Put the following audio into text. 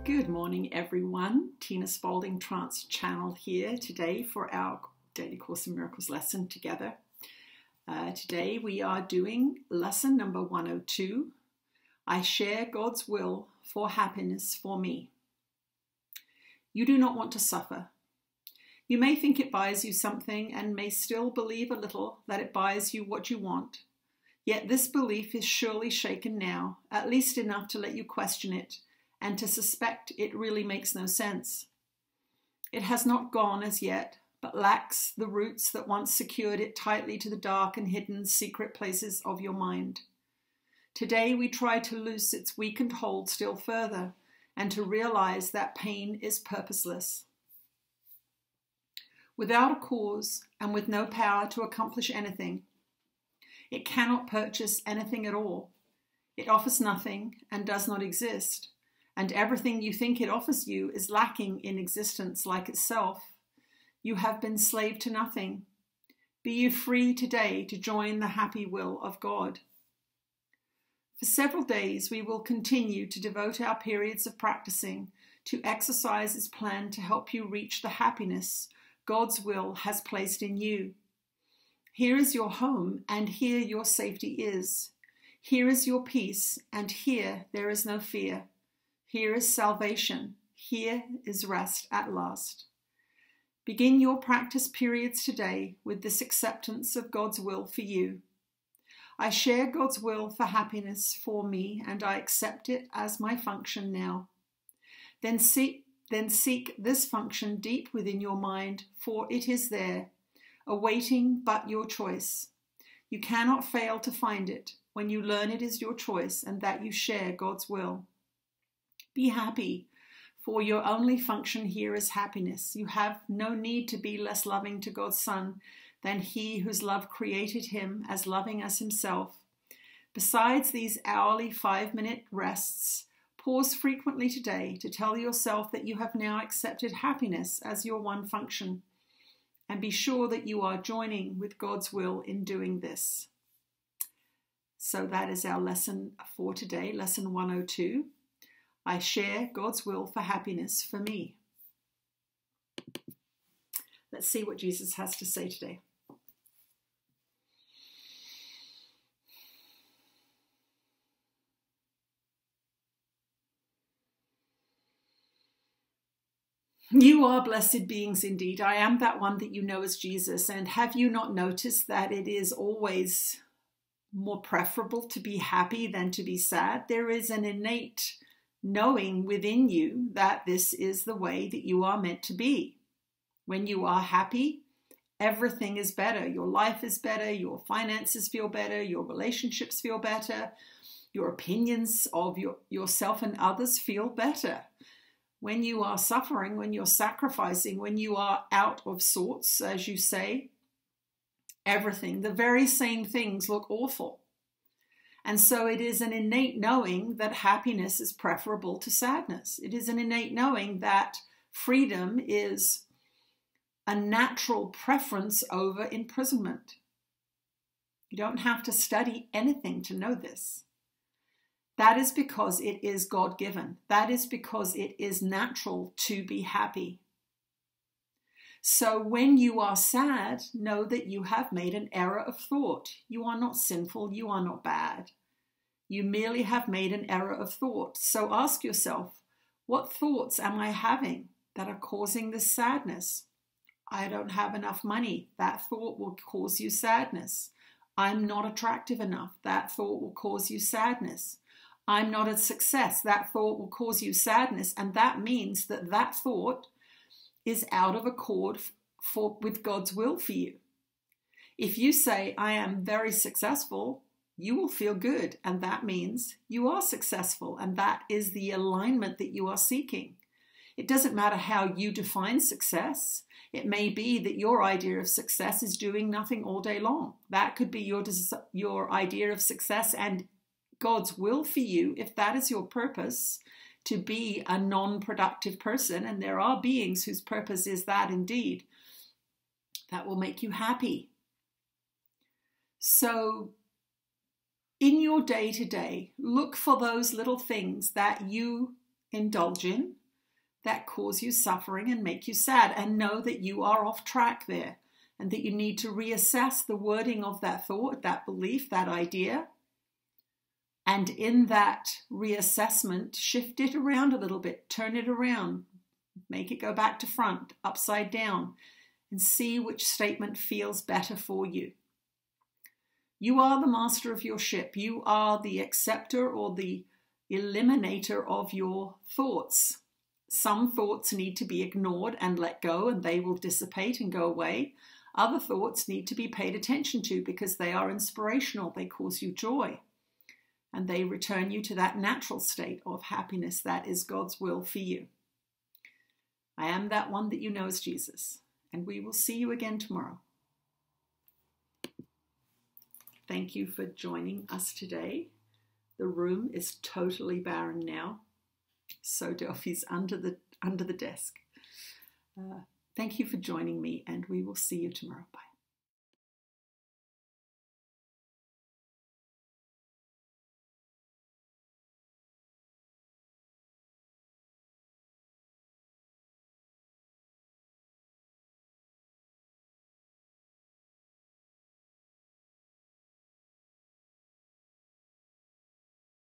Good morning, everyone. Tina Spalding Trance Channel here today for our Daily Course in Miracles lesson together. Today we are doing lesson number 102. I share God's will for happiness for me. You do not want to suffer. You may think it buys you something and may still believe a little that it buys you what you want. Yet this belief is surely shaken now, at least enough to let you question it and to suspect it really makes no sense. It has not gone as yet, but lacks the roots that once secured it tightly to the dark and hidden secret places of your mind. Today we try to loose its weakened hold still further and to realize that pain is purposeless. Without a cause and with no power to accomplish anything, it cannot purchase anything at all. It offers nothing and does not exist. And everything you think it offers you is lacking in existence like itself. You have been slave to nothing. Be you free today to join the happy will of God. For several days we will continue to devote our periods of practicing to exercises planned to help you reach the happiness God's will has placed in you. Here is your home, and here your safety is. Here is your peace, and here there is no fear. Here is salvation. Here is rest at last. Begin your practice periods today with this acceptance of God's will for you. I share God's will for happiness for me, and I accept it as my function now. Then seek this function deep within your mind, for it is there, awaiting but your choice. You cannot fail to find it when you learn it is your choice and that you share God's will. Be happy, for your only function here is happiness. You have no need to be less loving to God's Son than He whose love created Him as loving as Himself. Besides these hourly 5-minute rests, pause frequently today to tell yourself that you have now accepted happiness as your one function, and be sure that you are joining with God's will in doing this. So that is our lesson for today, lesson 102. I share God's will for happiness for me. Let's see what Jesus has to say today. You are blessed beings indeed. I am that one that you know as Jesus. And have you not noticed that it is always more preferable to be happy than to be sad? There is an innate knowing within you that this is the way that you are meant to be. When you are happy, everything is better. Your life is better. Your finances feel better. Your relationships feel better. Your opinions of yourself and others feel better. When you are suffering, when you're sacrificing, when you are out of sorts, as you say, everything, the very same things look awful. And so it is an innate knowing that happiness is preferable to sadness. It is an innate knowing that freedom is a natural preference over imprisonment. You don't have to study anything to know this. That is because it is God-given. That is because it is natural to be happy. So when you are sad, know that you have made an error of thought. You are not sinful. You are not bad. You merely have made an error of thought. So ask yourself, what thoughts am I having that are causing this sadness? I don't have enough money. That thought will cause you sadness. I'm not attractive enough. That thought will cause you sadness. I'm not a success. That thought will cause you sadness. And that means that that thought is out of accord with God's will for you. If you say, I am very successful, you will feel good. And that means you are successful. And that is the alignment that you are seeking. It doesn't matter how you define success. It may be that your idea of success is doing nothing all day long. That could be your idea of success and God's will for you, if that is your purpose, to be a non-productive person, and there are beings whose purpose is that indeed, that will make you happy. So in your day-to-day, look for those little things that you indulge in that cause you suffering and make you sad, and know that you are off track there and that you need to reassess the wording of that thought, that belief, that idea. And in that reassessment, shift it around a little bit, turn it around, make it go back to front, upside down, and see which statement feels better for you. You are the master of your ship. You are the acceptor or the eliminator of your thoughts. Some thoughts need to be ignored and let go, and they will dissipate and go away. Other thoughts need to be paid attention to because they are inspirational. They cause you joy, and they return you to that natural state of happiness that is God's will for you. I am that one that you know as Jesus, and we will see you again tomorrow. Thank you for joining us today. The room is totally barren now, so Delphi's under the desk. Thank you for joining me, and we will see you tomorrow. Bye.